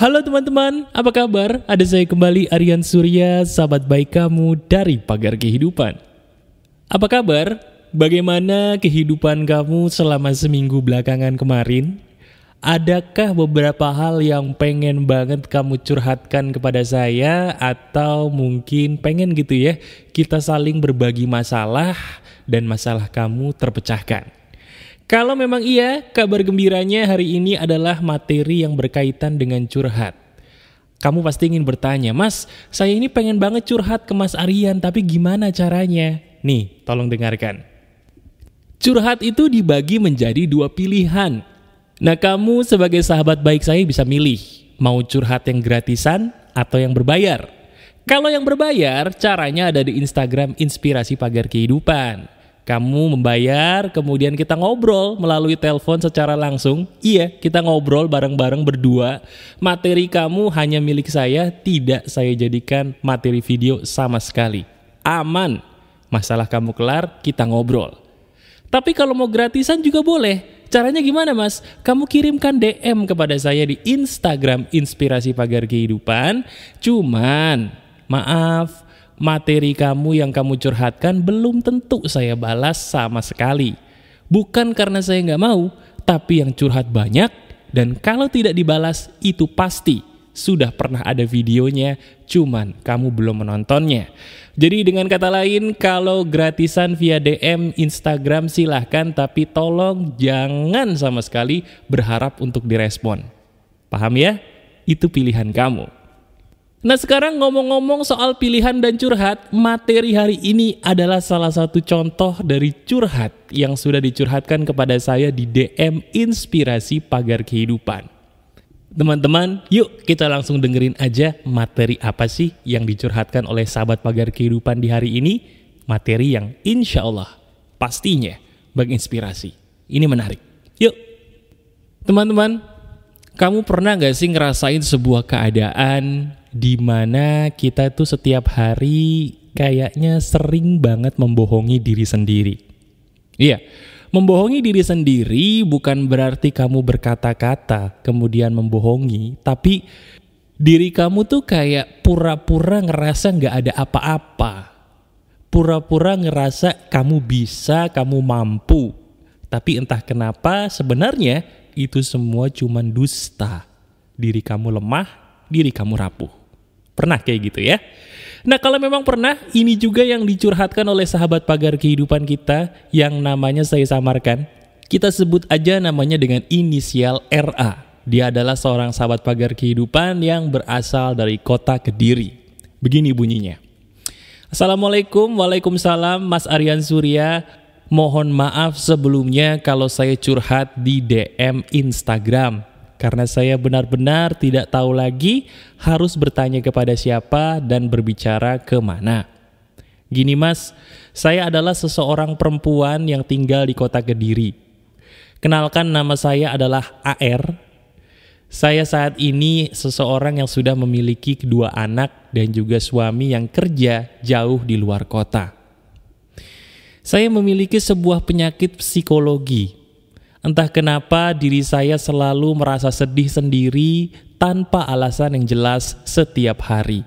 Halo teman-teman, apa kabar? Ada saya kembali, Aryan Surya, sahabat baik kamu dari Pagar Kehidupan. Apa kabar? Bagaimana kehidupan kamu selama seminggu belakangan kemarin? Adakah beberapa hal yang pengen banget kamu curhatkan kepada saya? Atau mungkin pengen gitu ya, kita saling berbagi masalah dan masalah kamu terpecahkan? Kalau memang iya, kabar gembiranya hari ini adalah materi yang berkaitan dengan curhat. Kamu pasti ingin bertanya, Mas, saya ini pengen banget curhat ke Mas Aryan, tapi gimana caranya? Nih, tolong dengarkan. Curhat itu dibagi menjadi dua pilihan. Nah, kamu sebagai sahabat baik saya bisa milih, mau curhat yang gratisan atau yang berbayar. Kalau yang berbayar, caranya ada di Instagram Inspirasi Pagar Kehidupan. Kamu membayar, kemudian kita ngobrol melalui telepon secara langsung. Iya, kita ngobrol bareng-bareng berdua. Materi kamu hanya milik saya, tidak saya jadikan materi video sama sekali. Aman, masalah kamu kelar, kita ngobrol. Tapi kalau mau gratisan juga boleh. Caranya gimana, Mas? Kamu kirimkan DM kepada saya di Instagram Inspirasi Pagar Kehidupan. Cuman, maaf, materi kamu yang kamu curhatkan belum tentu saya balas sama sekali. Bukan karena saya nggak mau, tapi yang curhat banyak, dan kalau tidak dibalas itu pasti sudah pernah ada videonya, cuman kamu belum menontonnya. Jadi dengan kata lain, kalau gratisan via DM Instagram silahkan, tapi tolong jangan sama sekali berharap untuk direspon. Paham ya? Itu pilihan kamu. Nah, sekarang ngomong-ngomong soal pilihan dan curhat, materi hari ini adalah salah satu contoh dari curhat yang sudah dicurhatkan kepada saya di DM Inspirasi Pagar Kehidupan. Teman-teman, yuk kita langsung dengerin aja materi apa sih yang dicurhatkan oleh sahabat Pagar Kehidupan di hari ini. Materi yang insya Allah pastinya menginspirasi. Ini menarik. Yuk, teman-teman, kamu pernah gak sih ngerasain sebuah keadaan di mana kita tuh setiap hari kayaknya sering banget membohongi diri sendiri? Iya, membohongi diri sendiri bukan berarti kamu berkata-kata kemudian membohongi, tapi diri kamu tuh kayak pura-pura ngerasa gak ada apa-apa. Pura-pura ngerasa kamu bisa, kamu mampu. Tapi entah kenapa sebenarnya itu semua cuman dusta. Diri kamu lemah, diri kamu rapuh. Pernah kayak gitu ya? Nah, kalau memang pernah, ini juga yang dicurhatkan oleh sahabat Pagar Kehidupan kita yang namanya saya samarkan. Kita sebut aja namanya dengan inisial RA. Dia adalah seorang sahabat Pagar Kehidupan yang berasal dari kota Kediri. Begini bunyinya. Assalamualaikum, waalaikumsalam Mas Aryan Surya. Mohon maaf sebelumnya kalau saya curhat di DM Instagram. Karena saya benar-benar tidak tahu lagi harus bertanya kepada siapa dan berbicara kemana. Gini Mas, saya adalah seseorang perempuan yang tinggal di kota Kediri. Kenalkan, nama saya adalah AR. Saya saat ini seseorang yang sudah memiliki kedua anak dan juga suami yang kerja jauh di luar kota. Saya memiliki sebuah penyakit psikologi. Entah kenapa diri saya selalu merasa sedih sendiri tanpa alasan yang jelas setiap hari.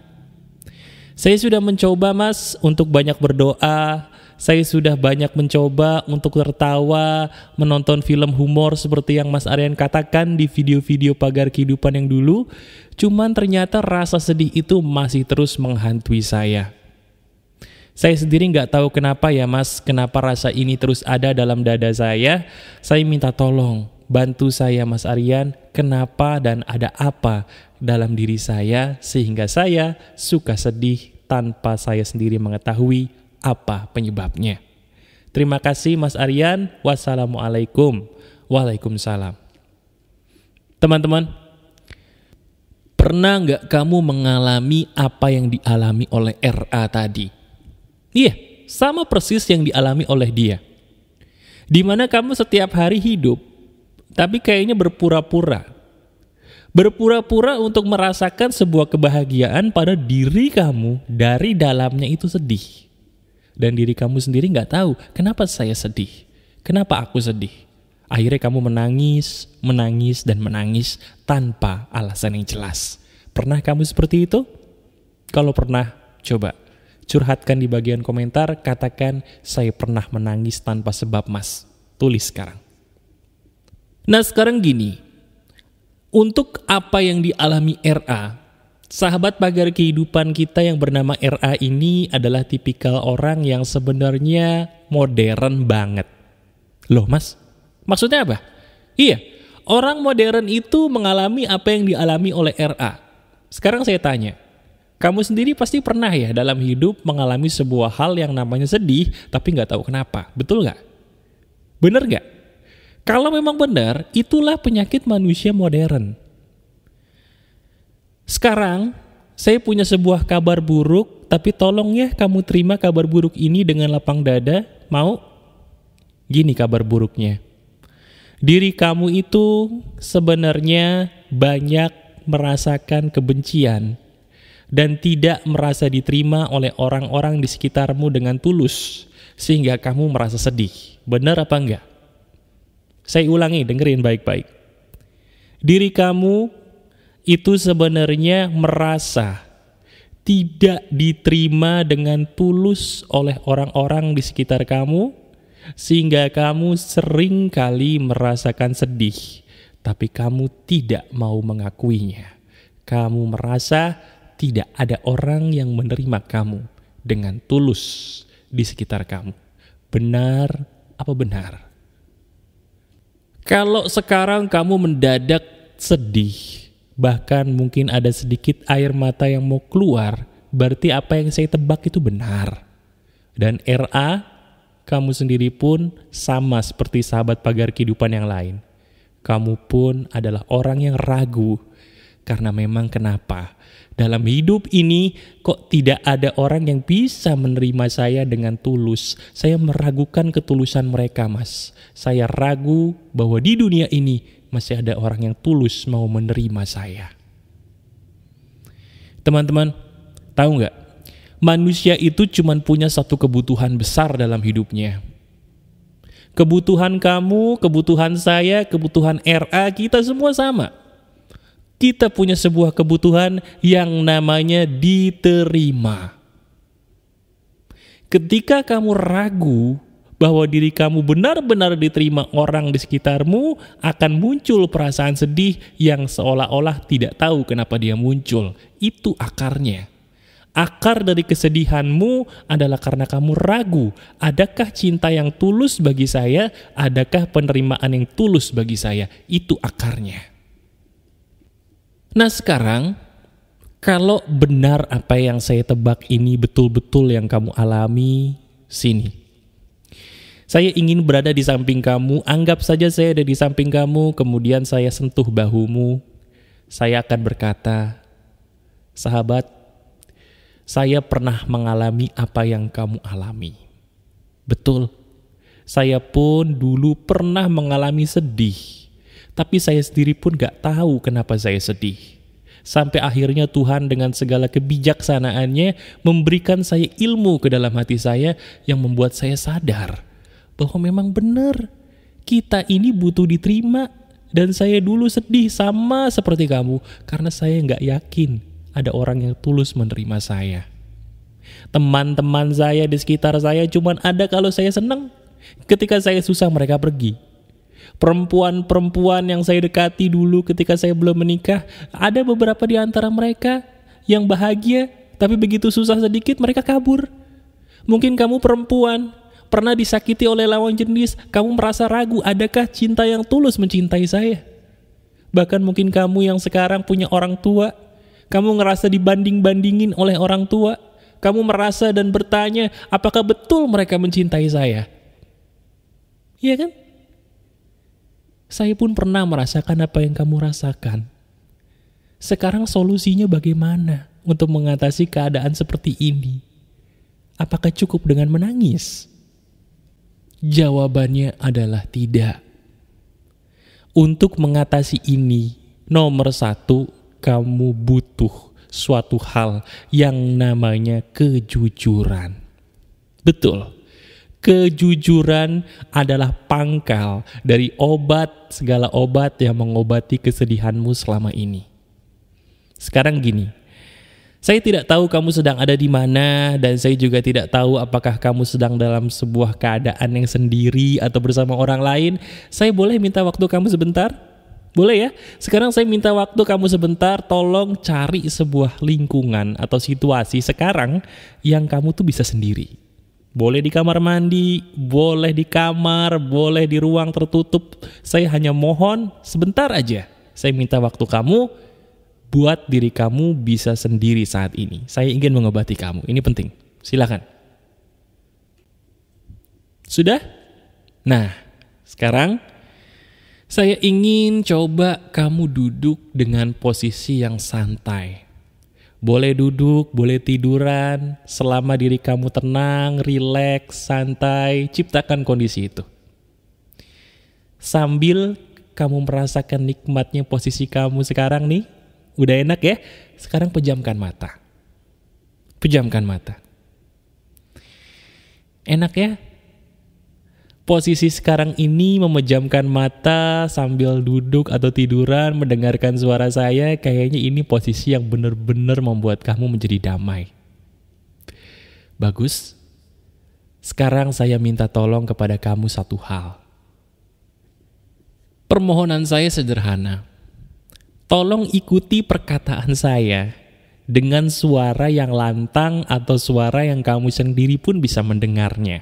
Saya sudah mencoba Mas untuk banyak berdoa, saya sudah banyak mencoba untuk tertawa, menonton film humor seperti yang Mas Aryan katakan di video-video Pagar Kehidupan yang dulu, cuman ternyata rasa sedih itu masih terus menghantui saya. Saya sendiri nggak tahu kenapa ya Mas, kenapa rasa ini terus ada dalam dada saya. Saya minta tolong, bantu saya Mas Aryan, kenapa dan ada apa dalam diri saya sehingga saya suka sedih tanpa saya sendiri mengetahui apa penyebabnya. Terima kasih Mas Aryan, wassalamualaikum. Waalaikumsalam. Teman-teman, pernah nggak kamu mengalami apa yang dialami oleh RA tadi? Iya, sama persis yang dialami oleh dia. Dimana kamu setiap hari hidup, tapi kayaknya berpura-pura. Berpura-pura untuk merasakan sebuah kebahagiaan pada diri kamu dari dalamnya itu sedih. Dan diri kamu sendiri gak tahu, kenapa saya sedih? Kenapa aku sedih? Akhirnya kamu menangis, menangis, dan menangis tanpa alasan yang jelas. Pernah kamu seperti itu? Kalau pernah, coba curhatkan di bagian komentar, katakan saya pernah menangis tanpa sebab mas. Tulis sekarang. Nah sekarang gini, untuk apa yang dialami RA, sahabat pagar kehidupan kita yang bernama RA ini adalah tipikal orang yang sebenarnya modern banget. Loh mas, maksudnya apa? Iya, orang modern itu mengalami apa yang dialami oleh RA. Sekarang saya tanya, kamu sendiri pasti pernah ya dalam hidup mengalami sebuah hal yang namanya sedih, tapi nggak tahu kenapa. Betul nggak? Bener nggak? Kalau memang benar, itulah penyakit manusia modern. Sekarang, saya punya sebuah kabar buruk, tapi tolong ya kamu terima kabar buruk ini dengan lapang dada. Mau? Gini kabar buruknya. Diri kamu itu sebenarnya banyak merasakan kebencian dan tidak merasa diterima oleh orang-orang di sekitarmu dengan tulus, sehingga kamu merasa sedih. Benar apa enggak? Saya ulangi, dengerin baik-baik. Diri kamu itu sebenarnya merasa tidak diterima dengan tulus oleh orang-orang di sekitar kamu, sehingga kamu sering kali merasakan sedih, tapi kamu tidak mau mengakuinya. Kamu merasa tidak ada orang yang menerima kamu dengan tulus di sekitar kamu. Benar apa benar? Kalau sekarang kamu mendadak sedih, bahkan mungkin ada sedikit air mata yang mau keluar, berarti apa yang saya tebak itu benar. Dan RA, kamu sendiri pun sama seperti sahabat pagar kehidupan yang lain. Kamu pun adalah orang yang ragu, karena memang kenapa? Dalam hidup ini kok tidak ada orang yang bisa menerima saya dengan tulus. Saya meragukan ketulusan mereka, mas. Saya ragu bahwa di dunia ini masih ada orang yang tulus mau menerima saya. Teman-teman, tahu nggak? Manusia itu cuma punya satu kebutuhan besar dalam hidupnya. Kebutuhan kamu, kebutuhan saya, kebutuhan RA, kita semua sama. Kita punya sebuah kebutuhan yang namanya diterima. Ketika kamu ragu bahwa diri kamu benar-benar diterima orang di sekitarmu, akan muncul perasaan sedih yang seolah-olah tidak tahu kenapa dia muncul. Itu akarnya. Akar dari kesedihanmu adalah karena kamu ragu, adakah cinta yang tulus bagi saya, adakah penerimaan yang tulus bagi saya. Itu akarnya. Nah sekarang, kalau benar apa yang saya tebak ini betul-betul yang kamu alami, sini. Saya ingin berada di samping kamu, anggap saja saya ada di samping kamu, kemudian saya sentuh bahumu. Saya akan berkata, sahabat, saya pernah mengalami apa yang kamu alami. Betul, saya pun dulu pernah mengalami sedih. Tapi saya sendiri pun gak tahu kenapa saya sedih. Sampai akhirnya Tuhan dengan segala kebijaksanaannya memberikan saya ilmu ke dalam hati saya yang membuat saya sadar bahwa memang benar kita ini butuh diterima. Dan saya dulu sedih sama seperti kamu karena saya gak yakin ada orang yang tulus menerima saya. Teman-teman saya di sekitar saya cuma ada kalau saya senang. Ketika saya susah mereka pergi. Perempuan-perempuan yang saya dekati dulu ketika saya belum menikah, ada beberapa di antara mereka yang bahagia, tapi begitu susah sedikit mereka kabur. Mungkin kamu perempuan, pernah disakiti oleh lawan jenis, kamu merasa ragu, adakah cinta yang tulus mencintai saya? Bahkan mungkin kamu yang sekarang punya orang tua, kamu ngerasa dibanding-bandingin oleh orang tua, kamu merasa dan bertanya, apakah betul mereka mencintai saya? Iya kan? Saya pun pernah merasakan apa yang kamu rasakan. Sekarang solusinya bagaimana untuk mengatasi keadaan seperti ini? Apakah cukup dengan menangis? Jawabannya adalah tidak. Untuk mengatasi ini, nomor satu, kamu butuh suatu hal yang namanya kejujuran. Betul. Kejujuran adalah pangkal dari segala obat yang mengobati kesedihanmu selama ini. Sekarang gini, saya tidak tahu kamu sedang ada di mana, dan saya juga tidak tahu apakah kamu sedang dalam sebuah keadaan yang sendiri atau bersama orang lain. Saya boleh minta waktu kamu sebentar? Boleh ya? Sekarang saya minta waktu kamu sebentar, tolong cari sebuah lingkungan atau situasi sekarang yang kamu tuh bisa sendiri. Boleh di kamar mandi, boleh di kamar, boleh di ruang tertutup. Saya hanya mohon sebentar aja. Saya minta waktu kamu buat diri kamu bisa sendiri saat ini. Saya ingin mengobati kamu. Ini penting. Silakan. Sudah? Nah, sekarang saya ingin coba kamu duduk dengan posisi yang santai. Boleh duduk, boleh tiduran, selama diri kamu tenang, rileks, santai, ciptakan kondisi itu. Sambil kamu merasakan nikmatnya posisi kamu sekarang nih, udah enak ya? Sekarang pejamkan mata. Pejamkan mata. Enak ya? Posisi sekarang ini memejamkan mata sambil duduk atau tiduran mendengarkan suara saya, kayaknya ini posisi yang benar-benar membuat kamu menjadi damai. Bagus. Sekarang saya minta tolong kepada kamu satu hal. Permohonan saya sederhana. Tolong ikuti perkataan saya dengan suara yang lantang atau suara yang kamu sendiri pun bisa mendengarnya.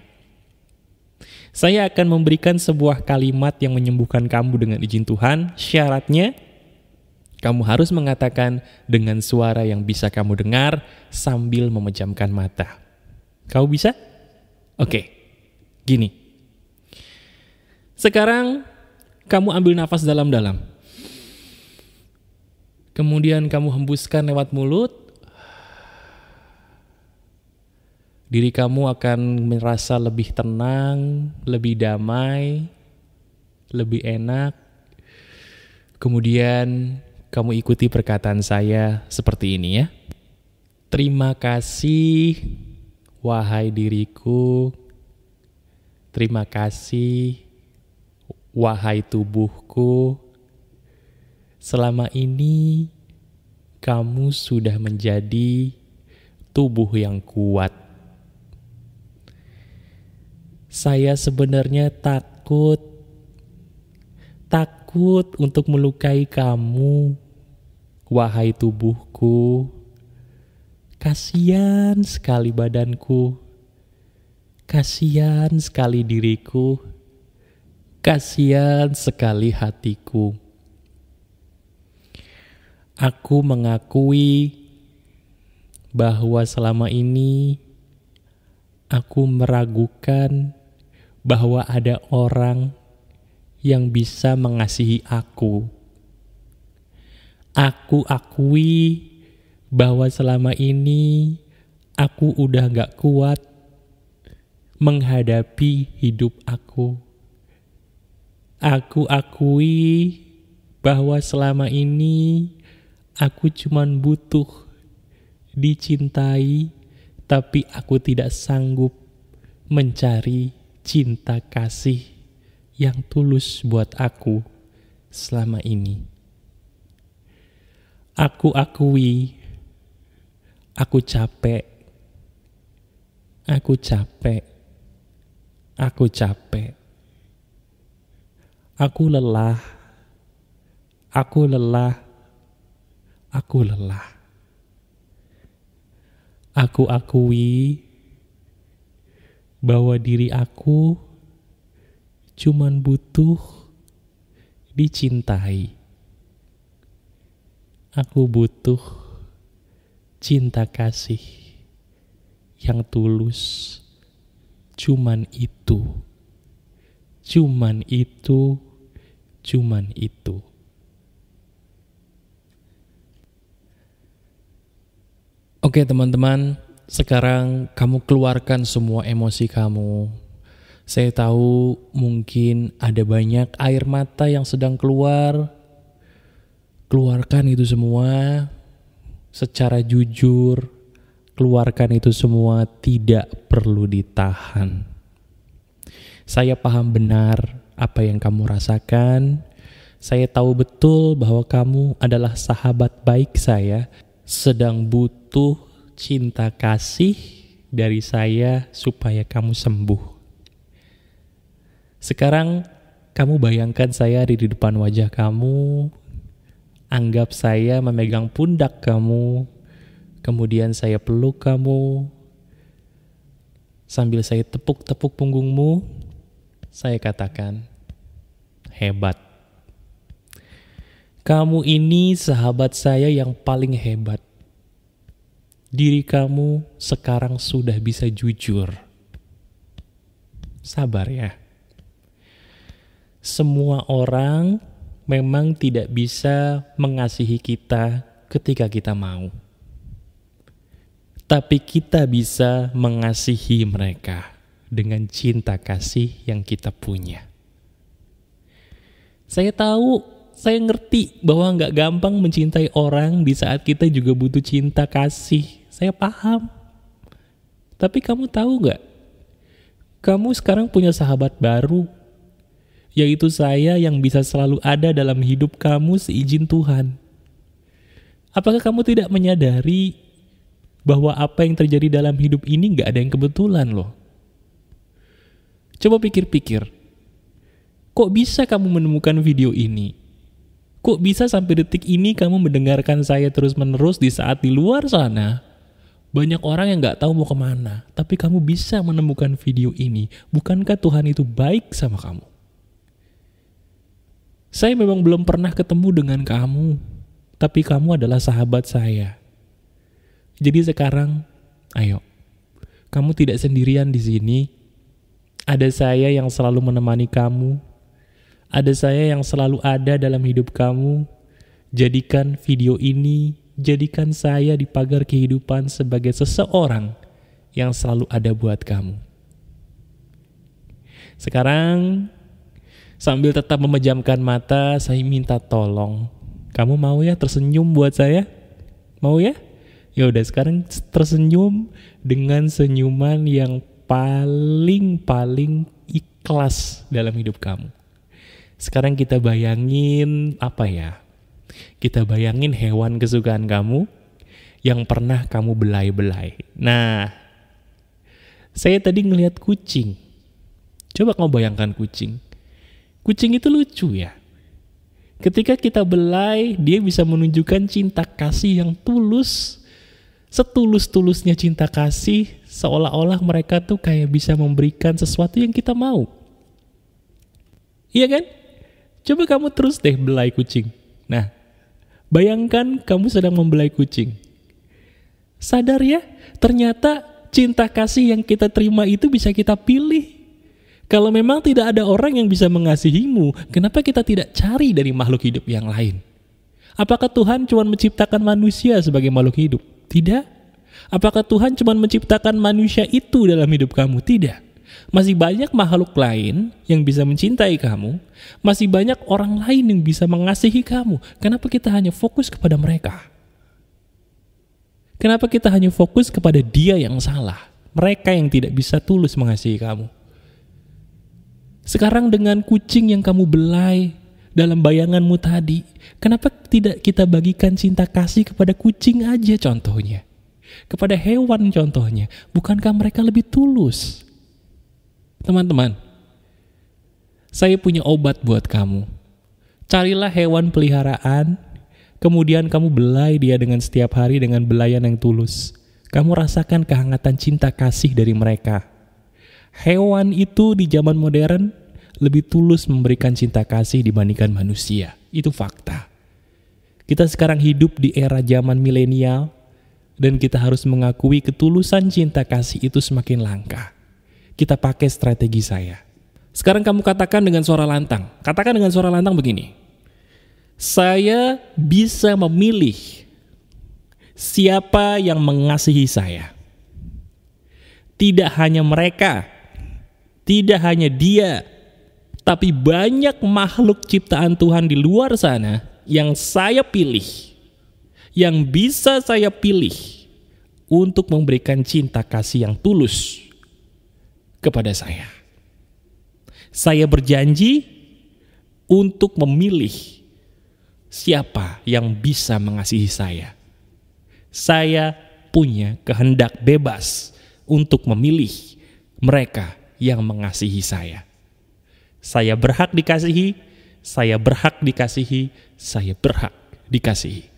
Saya akan memberikan sebuah kalimat yang menyembuhkan kamu dengan izin Tuhan. Syaratnya, kamu harus mengatakan dengan suara yang bisa kamu dengar sambil memejamkan mata. Kamu bisa? Oke, gini. Sekarang, kamu ambil nafas dalam-dalam. Kemudian kamu hembuskan lewat mulut. Diri kamu akan merasa lebih tenang, lebih damai, lebih enak. Kemudian kamu ikuti perkataan saya seperti ini ya. Terima kasih, wahai diriku. Terima kasih, wahai tubuhku. Selama ini kamu sudah menjadi tubuh yang kuat. Saya sebenarnya takut untuk melukai kamu, wahai tubuhku. Kasihan sekali badanku, kasihan sekali diriku, kasihan sekali hatiku. Aku mengakui bahwa selama ini aku meragukan bahwa ada orang yang bisa mengasihi aku. Aku akui bahwa selama ini aku udah gak kuat menghadapi hidup aku. Aku akui bahwa selama ini aku cuman butuh dicintai, tapi aku tidak sanggup mencari cinta kasih yang tulus buat aku selama ini. Aku akui, aku capek, aku capek, aku capek. Aku lelah, aku lelah, aku lelah. Aku akui bahwa diri aku cuman butuh dicintai. Aku butuh cinta kasih yang tulus. Cuman itu. Cuman itu. Cuman itu. Oke teman-teman, sekarang kamu keluarkan semua emosi kamu. Saya tahu mungkin ada banyak air mata yang sedang keluar. Keluarkan itu semua secara jujur. Keluarkan itu semua, tidak perlu ditahan. Saya paham benar apa yang kamu rasakan. Saya tahu betul bahwa kamu adalah sahabat baik saya, sedang butuh cinta kasih dari saya supaya kamu sembuh. Sekarang kamu bayangkan saya di depan wajah kamu, anggap saya memegang pundak kamu, kemudian saya peluk kamu, sambil saya tepuk-tepuk punggungmu, saya katakan, hebat. Kamu ini sahabat saya yang paling hebat. Diri kamu sekarang sudah bisa jujur. Sabar ya. Semua orang memang tidak bisa mengasihi kita ketika kita mau. Tapi kita bisa mengasihi mereka dengan cinta kasih yang kita punya. Saya tahu, saya ngerti bahwa nggak gampang mencintai orang di saat kita juga butuh cinta kasih. Saya paham. Tapi kamu tahu nggak? Kamu sekarang punya sahabat baru, yaitu saya yang bisa selalu ada dalam hidup kamu seizin Tuhan. Apakah kamu tidak menyadari bahwa apa yang terjadi dalam hidup ini gak ada yang kebetulan loh? Coba pikir-pikir. Kok bisa kamu menemukan video ini? Kok bisa sampai detik ini kamu mendengarkan saya terus-menerus di saat di luar sana banyak orang yang gak tahu mau kemana, tapi kamu bisa menemukan video ini? Bukankah Tuhan itu baik sama kamu? Saya memang belum pernah ketemu dengan kamu, tapi kamu adalah sahabat saya. Jadi sekarang, ayo, kamu tidak sendirian di sini. Ada saya yang selalu menemani kamu. Ada saya yang selalu ada dalam hidup kamu. Jadikan video ini, jadikan saya di pagar kehidupan sebagai seseorang yang selalu ada buat kamu. Sekarang, sambil tetap memejamkan mata, saya minta tolong. Kamu mau ya tersenyum buat saya? Mau ya? Ya udah, sekarang tersenyum dengan senyuman yang paling ikhlas dalam hidup kamu. Sekarang kita bayangin apa ya? Kita bayangin hewan kesukaan kamu yang pernah kamu belai-belai. Nah, saya tadi ngelihat kucing. Coba kamu bayangkan kucing. Kucing itu lucu ya. Ketika kita belai, dia bisa menunjukkan cinta kasih yang tulus. Setulus-tulusnya cinta kasih, seolah-olah mereka tuh kayak bisa memberikan sesuatu yang kita mau. Iya kan? Coba kamu terus deh belai kucing. Nah, bayangkan kamu sedang membelai kucing. Sadar ya, ternyata cinta kasih yang kita terima itu bisa kita pilih. Kalau memang tidak ada orang yang bisa mengasihimu, kenapa kita tidak cari dari makhluk hidup yang lain? Apakah Tuhan cuma menciptakan manusia sebagai makhluk hidup? Tidak. Apakah Tuhan cuma menciptakan manusia itu dalam hidup kamu? Tidak. Masih banyak makhluk lain yang bisa mencintai kamu. Masih banyak orang lain yang bisa mengasihi kamu. Kenapa kita hanya fokus kepada mereka? Kenapa kita hanya fokus kepada dia yang salah? Mereka yang tidak bisa tulus mengasihi kamu. Sekarang dengan kucing yang kamu belai dalam bayanganmu tadi, kenapa tidak kita bagikan cinta kasih kepada kucing aja contohnya? Kepada hewan contohnya. Bukankah mereka lebih tulus? Teman-teman, saya punya obat buat kamu. Carilah hewan peliharaan, kemudian kamu belai dia dengan setiap hari dengan belayan yang tulus. Kamu rasakan kehangatan cinta kasih dari mereka. Hewan itu di zaman modern lebih tulus memberikan cinta kasih dibandingkan manusia. Itu fakta. Kita sekarang hidup di era zaman milenial dan kita harus mengakui ketulusan cinta kasih itu semakin langka. Kita pakai strategi saya. Sekarang kamu katakan dengan suara lantang. Katakan dengan suara lantang begini. Saya bisa memilih siapa yang mengasihi saya. Tidak hanya mereka, tidak hanya dia, tapi banyak makhluk ciptaan Tuhan di luar sana yang saya pilih, yang bisa saya pilih untuk memberikan cinta kasih yang tulus kepada saya. Saya berjanji untuk memilih siapa yang bisa mengasihi saya. Saya punya kehendak bebas untuk memilih mereka yang mengasihi saya. Saya berhak dikasihi, saya berhak dikasihi, saya berhak dikasihi.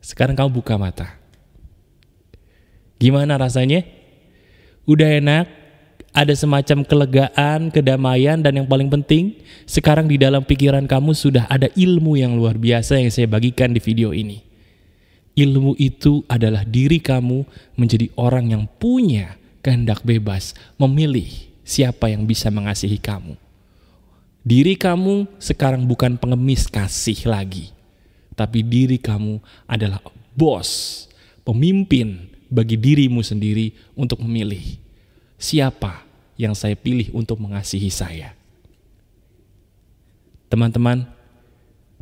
Sekarang kamu buka mata. Gimana rasanya? Udah enak? Ada semacam kelegaan, kedamaian, dan yang paling penting, sekarang di dalam pikiran kamu sudah ada ilmu yang luar biasa yang saya bagikan di video ini. Ilmu itu adalah diri kamu menjadi orang yang punya kehendak bebas, memilih siapa yang bisa mengasihi kamu. Diri kamu sekarang bukan pengemis kasih lagi, tapi diri kamu adalah bos, pemimpin bagi dirimu sendiri untuk memilih siapa yang saya pilih untuk mengasihi saya. Teman-teman,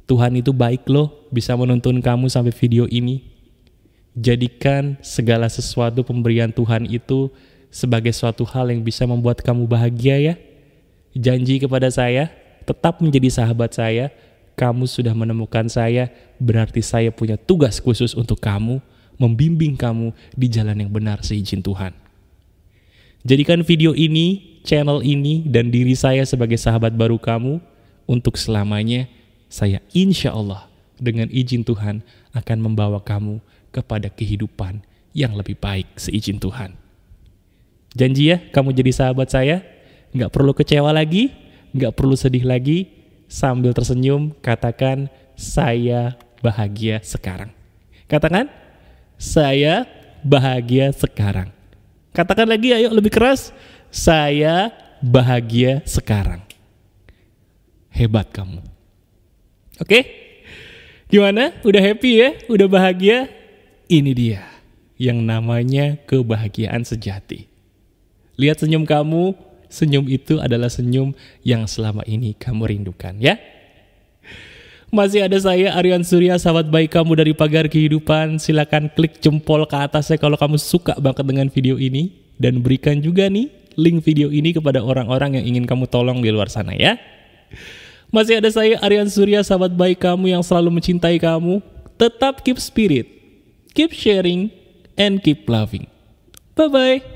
Tuhan itu baik loh bisa menuntun kamu sampai video ini. Jadikan segala sesuatu pemberian Tuhan itu sebagai suatu hal yang bisa membuat kamu bahagia ya. Janji kepada saya, tetap menjadi sahabat saya. Kamu sudah menemukan saya, berarti saya punya tugas khusus untuk kamu, membimbing kamu di jalan yang benar seizin Tuhan. Jadikan video ini, channel ini, dan diri saya sebagai sahabat baru kamu untuk selamanya. Saya insya Allah dengan izin Tuhan akan membawa kamu kepada kehidupan yang lebih baik seizin Tuhan. Janji ya, kamu jadi sahabat saya, nggak perlu kecewa lagi, nggak perlu sedih lagi. Sambil tersenyum, katakan, saya bahagia sekarang. Katakan, saya bahagia sekarang. Katakan lagi, ayo lebih keras. Saya bahagia sekarang. Hebat kamu. Oke? Gimana? Udah happy ya? Udah bahagia? Ini dia yang namanya kebahagiaan sejati. Lihat senyum kamu. Senyum itu adalah senyum yang selama ini kamu rindukan ya. Masih ada saya Aryan Surya, sahabat baik kamu dari Pagar Kehidupan. Silakan klik jempol ke atasnya kalau kamu suka banget dengan video ini. Dan berikan juga nih link video ini kepada orang-orang yang ingin kamu tolong di luar sana ya. Masih ada saya Aryan Surya, sahabat baik kamu yang selalu mencintai kamu. Tetap keep spirit, keep sharing, and keep loving. Bye-bye.